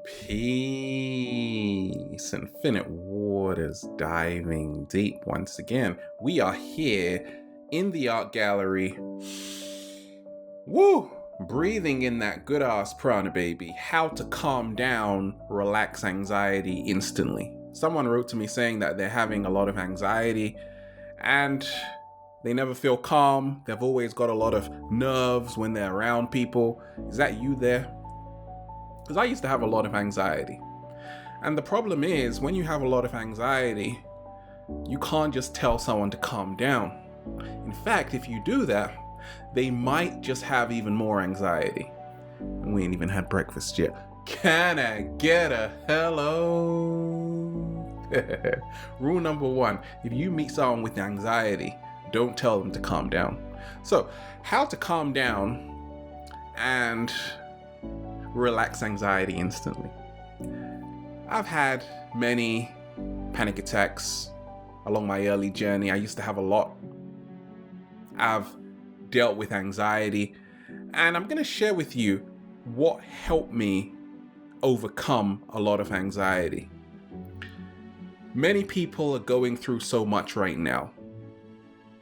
Peace, infinite waters diving deep once again. We are here in the art gallery. Woo! Breathing in that good ass prana, baby. How to calm down, relax anxiety instantly. Someone wrote to me saying that they're having a lot of anxiety and they never feel calm. They've always got a lot of nerves when they're around people. Is that you there? Because I used to have a lot of anxiety. And the problem is, when you have a lot of anxiety, you can't just tell someone to calm down. In fact, if you do that, they might just have even more anxiety. And we ain't even had breakfast yet. Can I get a hello? Rule number one, if you meet someone with anxiety, don't tell them to calm down. So, how to calm down and relax anxiety instantly. I've had many panic attacks along my early journey. I used to have a lot. I've dealt with anxiety, and I'm going to share with you what helped me overcome a lot of anxiety. Many people are going through so much right now.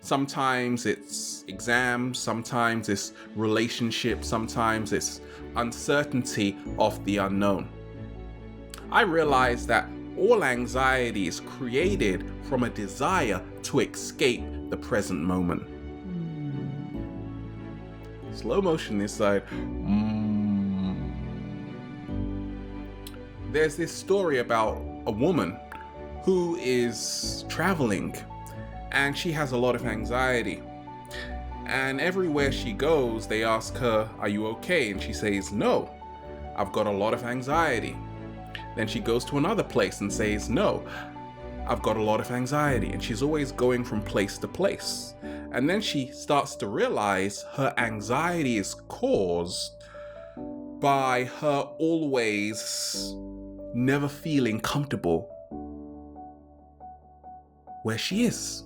Sometimes it's exams, sometimes it's relationships, sometimes it's uncertainty of the unknown. I realized that all anxiety is created from a desire to escape the present moment. Slow motion this side. There's this story about a woman who is traveling and she has a lot of anxiety. And everywhere she goes, they ask her, "Are you okay?" And she says, "No, I've got a lot of anxiety." Then she goes to another place and says, "No, I've got a lot of anxiety." And she's always going from place to place. And then she starts to realize her anxiety is caused by her always never feeling comfortable where she is.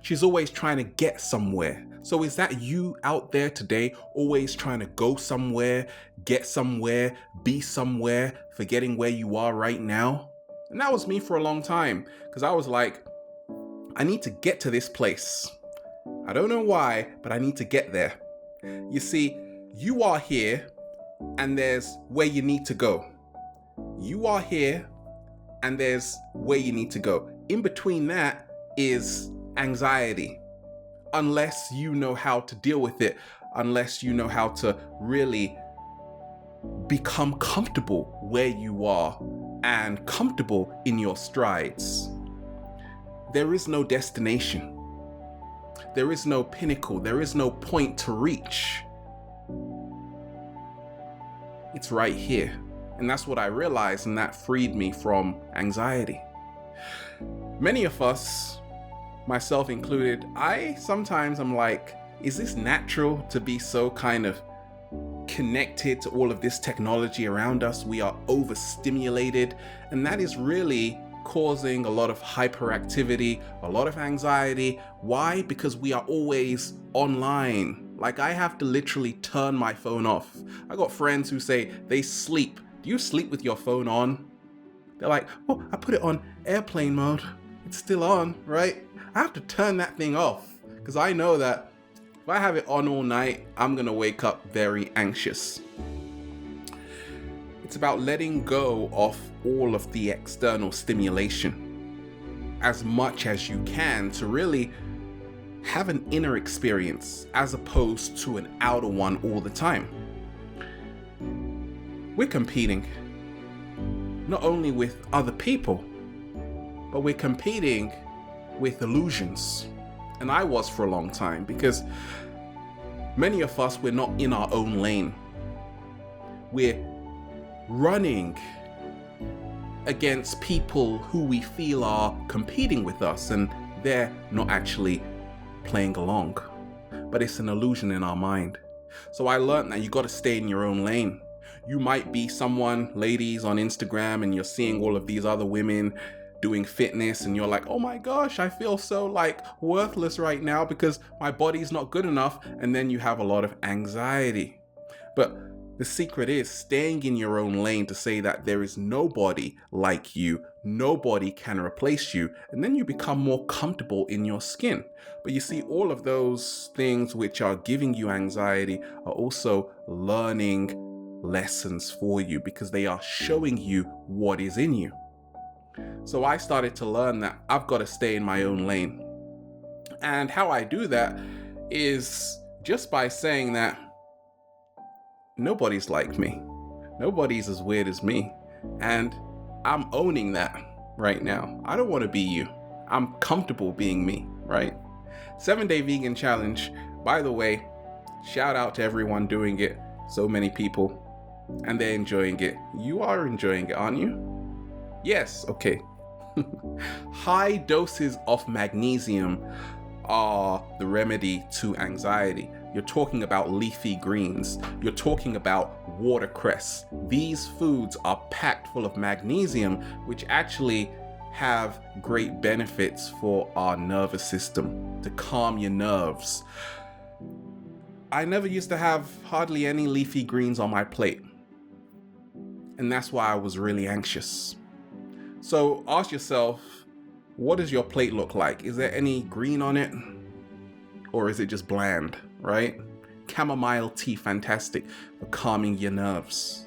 She's always trying to get somewhere. So is that you out there today, always trying to go somewhere, get somewhere, be somewhere, forgetting where you are right now? And that was me for a long time, because I was like, I need to get to this place. I don't know why, but I need to get there. You see, you are here, and there's where you need to go. You are here, and there's where you need to go. In between that is anxiety. Unless you know how to deal with it, unless you know how to really become comfortable where you are and comfortable in your strides. There is no destination. There is no pinnacle. There is no point to reach. It's right here. And that's what I realized, and that freed me from anxiety. Many of us, myself included, I'm like, is this natural to be so kind of connected to all of this technology around us? We are overstimulated, and that is really causing a lot of hyperactivity, a lot of anxiety. Why? Because we are always online. Like, I have to literally turn my phone off. I got friends who say they sleep. Do you sleep with your phone on? They're like, oh, I put it on airplane mode. It's still on, right? I have to turn that thing off because I know that if I have it on all night, I'm gonna wake up very anxious. It's about letting go of all of the external stimulation as much as you can to really have an inner experience as opposed to an outer one all the time. We're competing not only with other people, but we're competing with illusions. And I was for a long time, because many of us, we're not in our own lane. We're running against people who we feel are competing with us, and they're not actually playing along. But it's an illusion in our mind. So I learned that you got to stay in your own lane. You might be someone, ladies, on Instagram, and you're seeing all of these other women doing fitness, and you're like, oh my gosh, I feel so like worthless right now because my body's not good enough. And then you have a lot of anxiety. But The secret is staying in your own lane to say that there is nobody like you, nobody can replace you, and then you become more comfortable in your skin. But you see, all of those things which are giving you anxiety are also learning lessons for you because they are showing you what is in you. So I started to learn that I've got to stay in my own lane. And how I do that is just by saying that nobody's like me. Nobody's as weird as me. And I'm owning that right now. I don't want to be you. I'm comfortable being me, right? 7-Day Vegan Challenge. By the way, shout out to everyone doing it. So many people. And they're enjoying it. You are enjoying it, aren't you? Yes, okay. High doses of magnesium are the remedy to anxiety. You're talking about leafy greens. You're talking about watercress. These foods are packed full of magnesium, which actually have great benefits for our nervous system, to calm your nerves. I never used to have hardly any leafy greens on my plate. And that's why I was really anxious. So ask yourself, what does your plate look like? Is there any green on it? Or is it just bland, right? Chamomile tea, fantastic for calming your nerves.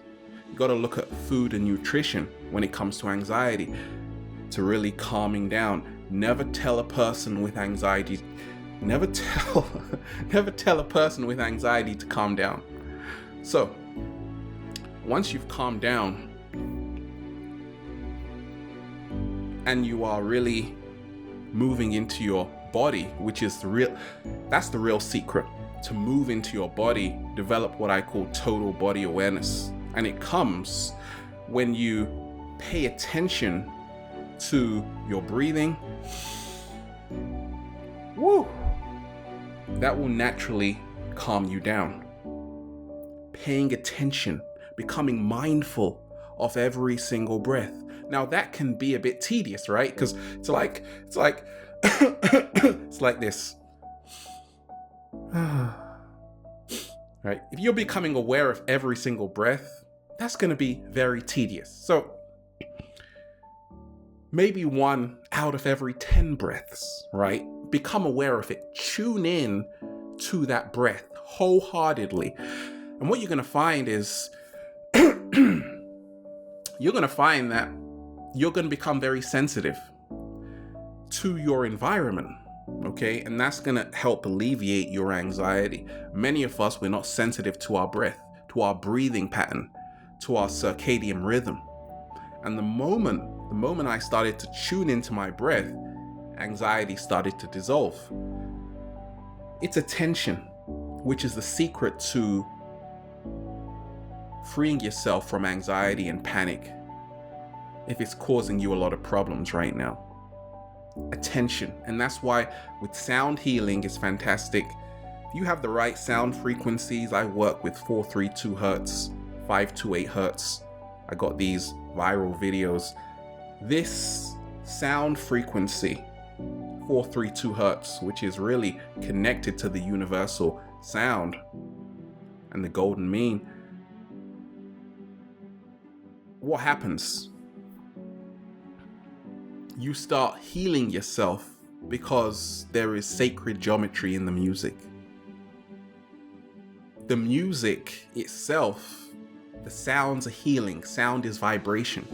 You got to look at food and nutrition when it comes to anxiety to really calming down. Never tell a person with anxiety, never tell a person with anxiety to calm down. So once you've calmed down and you are really moving into your body, which is that's the real secret, to move into your body, develop what I call total body awareness. And it comes when you pay attention to your breathing. Woo! That will naturally calm you down. Paying attention, becoming mindful of every single breath. Now that can be a bit tedious, right? Because it's like it's like this. Right? If you're becoming aware of every single breath, that's going to be very tedious. So maybe 1 out of every 10 breaths, right? Become aware of it. Tune in to that breath wholeheartedly. And what you're going to find is you're going to find that you're going to become very sensitive to your environment, okay? And that's going to help alleviate your anxiety. Many of us, we're not sensitive to our breath, to our breathing pattern, to our circadian rhythm. And the moment I started to tune into my breath, anxiety started to dissolve. It's attention, which is the secret to freeing yourself from anxiety and panic if it's causing you a lot of problems right now. Attention. And that's why with sound healing is fantastic. If you have the right sound frequencies, I work with 432 hertz, 528 hertz. I got these viral videos. This sound frequency, 432 hertz, which is really connected to the universal sound and the golden mean. What happens? You start healing yourself because there is sacred geometry in the music. The music itself, the sounds are healing. Sound is vibration.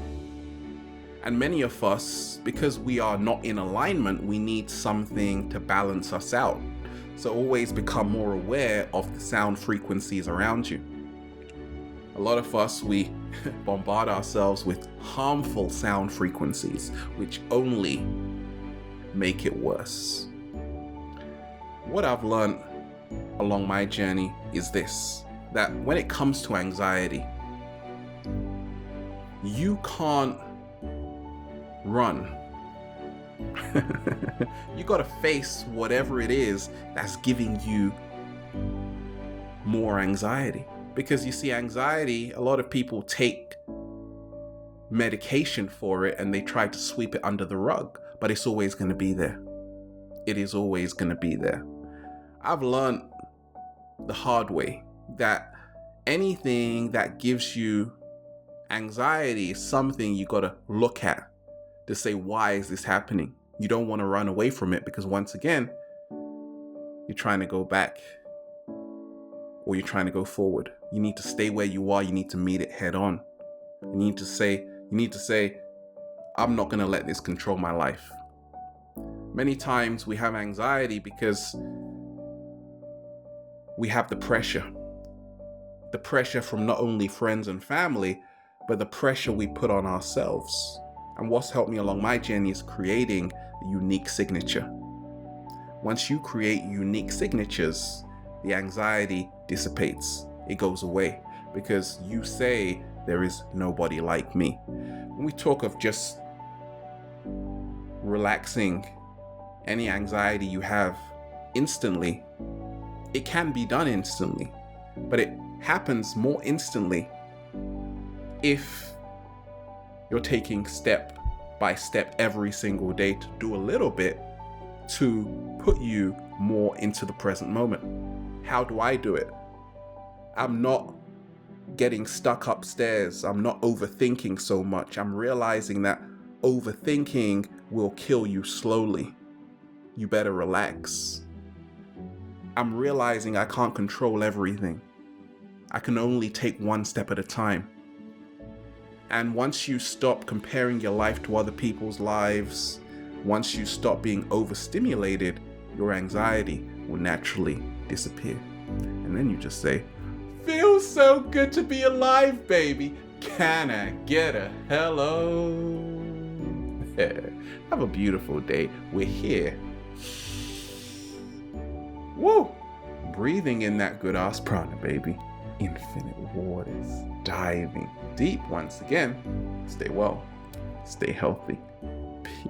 And many of us, because we are not in alignment, we need something to balance us out. So always become more aware of the sound frequencies around you. A lot of us, we bombard ourselves with harmful sound frequencies, which only make it worse. What I've learned along my journey is this, that when it comes to anxiety, you can't run. You gotta face whatever it is that's giving you more anxiety. Because you see, anxiety, a lot of people take medication for it and they try to sweep it under the rug, but it's always going to be there. It is always going to be there. I've learned the hard way that anything that gives you anxiety is something you got to look at to say, why is this happening? You don't want to run away from it, because once again, you're trying to go back or you're trying to go forward. You need to stay where you are. You need to meet it head on. You need to say, I'm not going to let this control my life. Many times we have anxiety because we have the pressure from not only friends and family, but the pressure we put on ourselves. And what's helped me along my journey is creating a unique signature. Once you create unique signatures, the anxiety dissipates. It goes away because you say, there is nobody like me. When we talk of just relaxing any anxiety you have instantly, it can be done instantly, but it happens more instantly if you're taking step by step every single day to do a little bit to put you more into the present moment. How do I do it? I'm not getting stuck upstairs. I'm not overthinking so much. I'm realizing that overthinking will kill you slowly. You better relax. I'm realizing I can't control everything. I can only take one step at a time. And once you stop comparing your life to other people's lives, once you stop being overstimulated, your anxiety will naturally disappear. And then you just say, feels so good to be alive, baby. Can I get a hello? Have a beautiful day. We're here. Woo! Breathing in that good ass prana, baby. Infinite waters. Diving deep once again. Stay well. Stay healthy. Peace.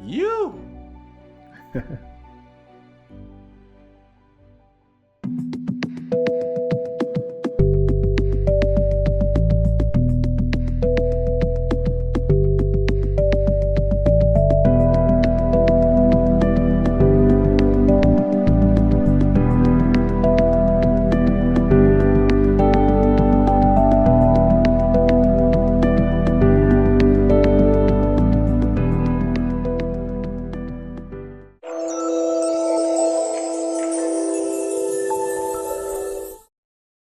You!